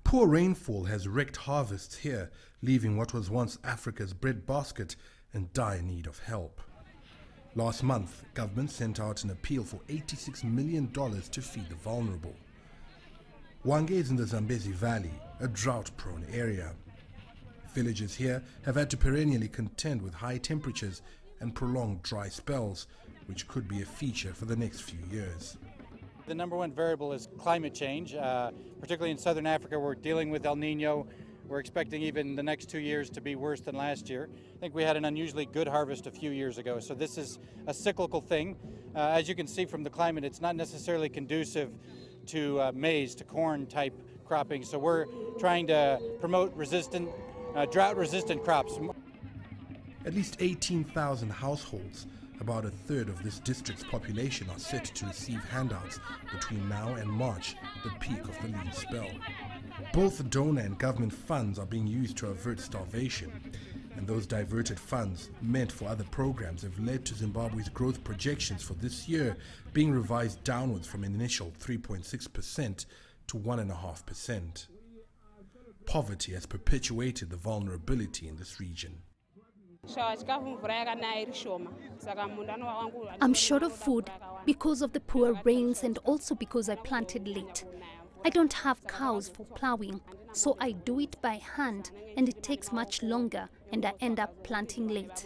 Poor rainfall has wrecked harvests here, leaving what was once Africa's breadbasket in dire need of help. Last month, government sent out an appeal for $86 million to feed the vulnerable. Hwange is in the Zambezi Valley, a drought-prone area. Villagers here have had to perennially contend with high temperatures and prolonged dry spells, which could be a feature for the next few years. The number one variable is climate change, particularly in southern Africa. We're dealing with El Nino. We're expecting even the next 2 years to be worse than last year. I think we had an unusually good harvest a few years ago, so this is a cyclical thing. As you can see from the climate, it's not necessarily conducive to maize, to corn type cropping, so we're trying to promote drought-resistant crops. At least 18,000 households, about a third of this district's population, are set to receive handouts between now and March, the peak of the lean spell. Both donor and government funds are being used to avert starvation, and those diverted funds, meant for other programs, have led to Zimbabwe's growth projections for this year being revised downwards from an initial 3.6% to 1.5%. Poverty has perpetuated the vulnerability in this region. I'm short of food because of the poor rains and also because I planted late. I don't have cows for plowing, so I do it by hand and it takes much longer and I end up planting late.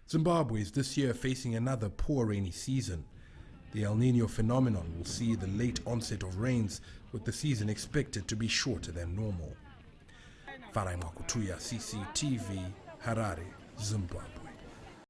Zimbabwe is this year facing another poor rainy season. The El Nino phenomenon will see the late onset of rains, with the season expected to be shorter than normal. CCTV, Harare, Zimbabwe.